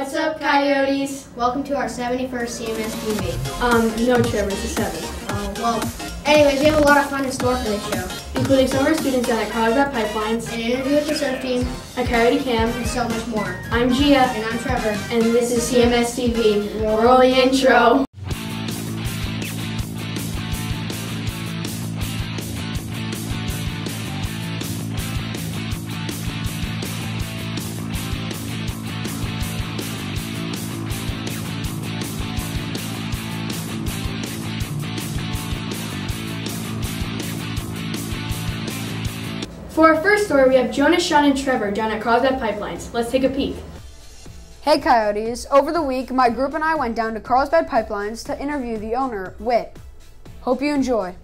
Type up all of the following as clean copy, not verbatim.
What's up, Coyotes? Welcome to our 71st Cmstv. No, Trevor, it's the 7th. Anyways, we have a lot of fun in store for this show, Including some of our students down at Carlsbad Pipelines, an interview with the surf team, a Coyote Cam, and so much more. I'm Gia, And I'm Trevor. and this is Cmstv. Roll the intro. For our first story, we have Jonas, Sean, and Trevor down at Carlsbad Pipelines. Let's take a peek. Hey Coyotes, over the week my group and I went down to Carlsbad Pipelines to interview the owner, Whit. Hope you enjoy.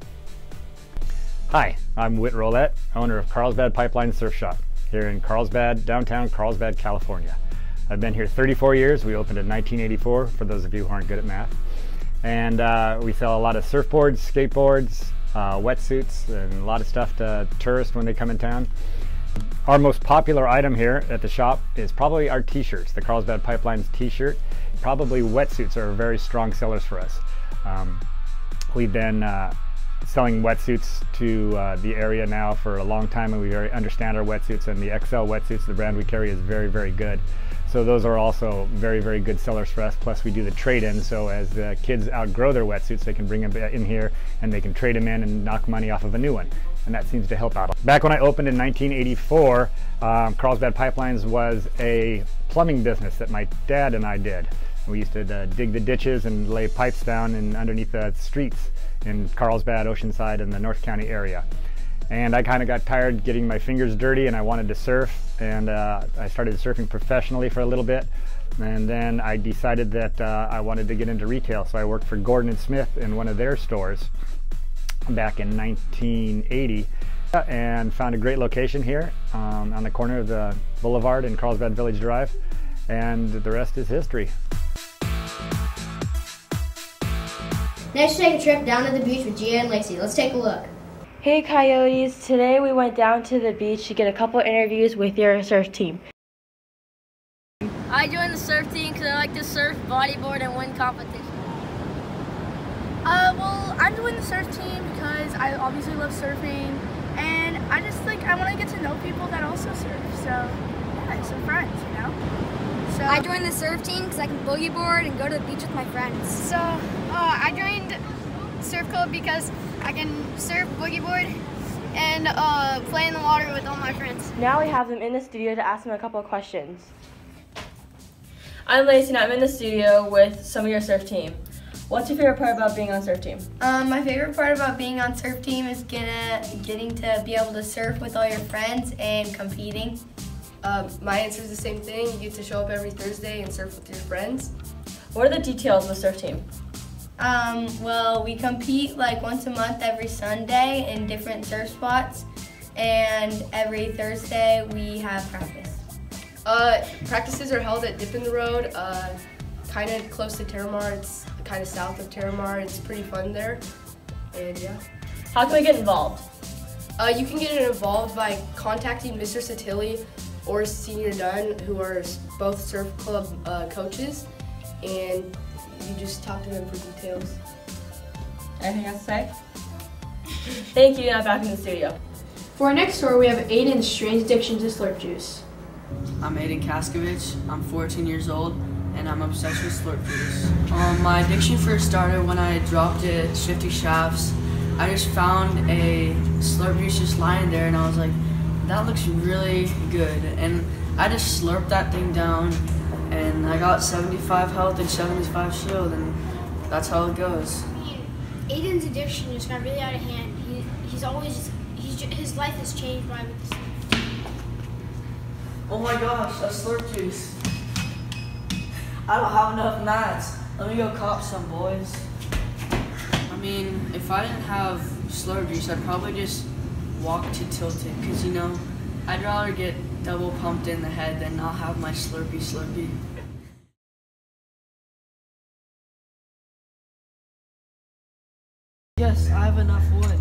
Hi, I'm Whit Roulette, owner of Carlsbad Pipeline Surf Shop here in Carlsbad, downtown Carlsbad, California. I've been here 34 years. We opened in 1984, for those of you who aren't good at math. And we sell a lot of surfboards, skateboards, wetsuits, and a lot of stuff to tourists when they come in town. Our most popular item here at the shop is probably our t-shirts, the Carlsbad Pipelines t-shirt. Probably wetsuits are very strong sellers for us. We've been selling wetsuits to the area now for a long time, and we very understand our wetsuits, and the XL wetsuits, the brand we carry, is very, very good. So those are also very, very good sellers for us. Plus we do the trade-in, so as the kids outgrow their wetsuits, they can bring them in here and they can trade them in and knock money off of a new one. And that seems to help out. Back when I opened in 1984, Carlsbad Pipelines was a plumbing business that my dad and I did. We used to dig the ditches and lay pipes down underneath the streets in Carlsbad, Oceanside, and the North County area. And I kind of got tired getting my fingers dirty, and I wanted to surf, and I started surfing professionally for a little bit, and then I decided that I wanted to get into retail, so I worked for Gordon & Smith in one of their stores back in 1980 and found a great location here on the corner of the Boulevard and Carlsbad Village Drive, and the rest is history. Next, take a trip down to the beach with Gia and Lacey. Let's take a look. Hey Coyotes, today we went down to the beach to get a couple interviews with your surf team. I joined the surf team because I like to surf, bodyboard, and win competitions. Well, I'm doing the surf team because I obviously love surfing, and I want to get to know people that also surf, so yeah, some friends, you know? So I joined the surf team because I can boogie board and go to the beach with my friends. So, I joined Surf Club because I can surf, boogie board, and play in the water with all my friends. Now we have them in the studio to ask them a couple of questions. I'm Lacey and I'm in the studio with some of your surf team. What's your favorite part about being on surf team? My favorite part about being on surf team is getting to be able to surf with all your friends and competing. My answer is the same thing. You get to show up every Thursday and surf with your friends. What are the details of the surf team? Well, we compete like once a month every Sunday in different surf spots, and every Thursday we have practice. Practices are held at Dip in the Road, kind of close to Terramar. It's kind of south of Terramar. It's pretty fun there, and yeah. How can we get involved? You can get involved by contacting Mr. Satilli or Senior Dunn, who are both surf club coaches, and you just talk to them for details. Anything else to say? Thank you, now back in the studio. For our next story, we have Aiden's strange addiction to slurp juice. I'm Aiden Kaskovich, I'm 14 years old, and I'm obsessed with slurp juice. My addiction first started when I dropped at Shifty Shafts. I just found a slurp juice just lying there, and I was like, that looks really good. And I just slurped that thing down, and I got 75 health and 75 shield, and that's how it goes. Aiden's addiction just got really out of hand. His life has changed by with this. Oh my gosh, a slurp juice. I don't have enough mats. Let me go cop some, boys. I mean, if I didn't have slurp juice, I'd probably just walk to Tilted, because you know, I'd rather get double pumped in the head than not have my slurpy. Yes, I have enough wood.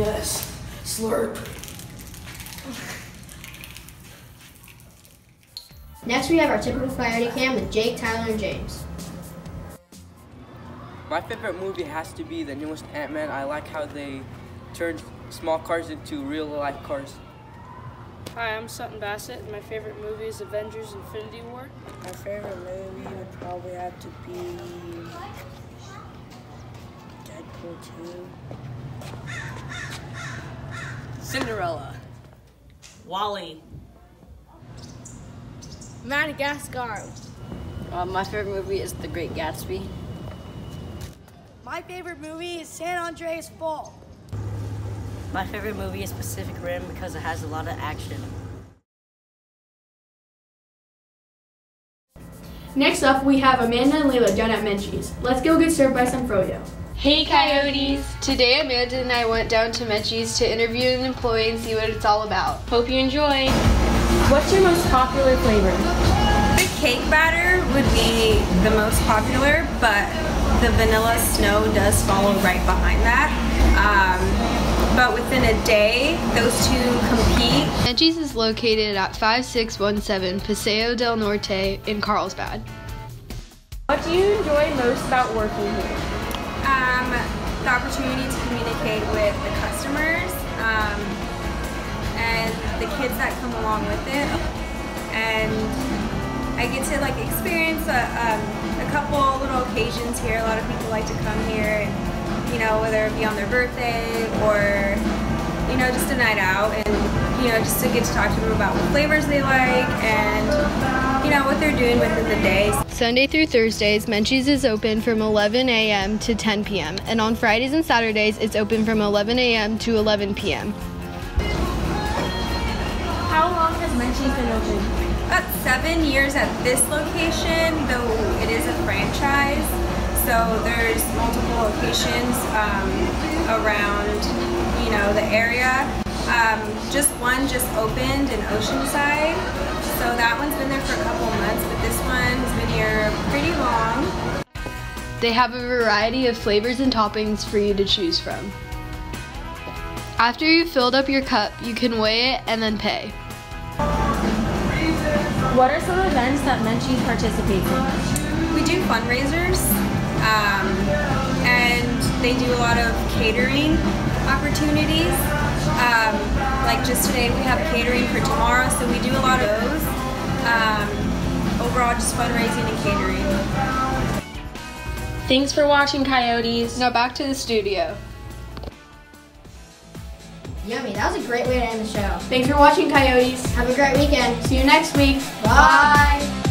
yes. Slurp. Next, we have our typical Coyote Cam with Jake, Tyler, and James. My favorite movie has to be the newest Ant-Man. I like how they turned small cars into real-life cars. Hi, I'm Sutton Bassett, and my favorite movie is Avengers Infinity War. My favorite movie would probably have to be Deadpool 2. Cinderella. Wall-E. Madagascar. My favorite movie is The Great Gatsby. My favorite movie is San Andreas Fault. My favorite movie is Pacific Rim because it has a lot of action. Next up, we have Amanda and Layla down at Menchie's. Let's go get served by some froyo. Hey Coyotes! Today Amanda and I went down to Menchie's to interview an employee and see what it's all about. Hope you enjoy! What's your most popular flavor? The cake batter would be the most popular, but the vanilla snow does follow right behind that. But within a day, those two compete. Menchie's is located at 5617 Paseo del Norte in Carlsbad. What do you enjoy most about working here? The opportunity to communicate with the customers and the kids that come along with it. And I get to experience a couple little occasions here. A lot of people like to come here and, whether it be on their birthday or, just a night out, and, just to get to talk to them about what flavors they like and, what they're doing within the day. Sunday through Thursdays, Menchie's is open from 11 a.m. to 10 p.m. and on Fridays and Saturdays, it's open from 11 a.m. to 11 p.m. How long has Menchie's been open? About 7 years at this location, though it is a franchise. So there's multiple locations around, the area. Just one just opened in Oceanside. So that one's been there for a couple months, but this one's been here pretty long. They have a variety of flavors and toppings for you to choose from. After you've filled up your cup, you can weigh it and then pay. What are some events that Menchie's participates in? We do fundraisers, and they do a lot of catering opportunities. Like just today we have catering for tomorrow, so we do a lot of those. Overall, just fundraising and catering. Thanks for watching, Coyotes. Now back to the studio. Yummy, that was a great way to end the show. Thanks for watching, Coyotes. Have a great weekend. See you next week. Bye.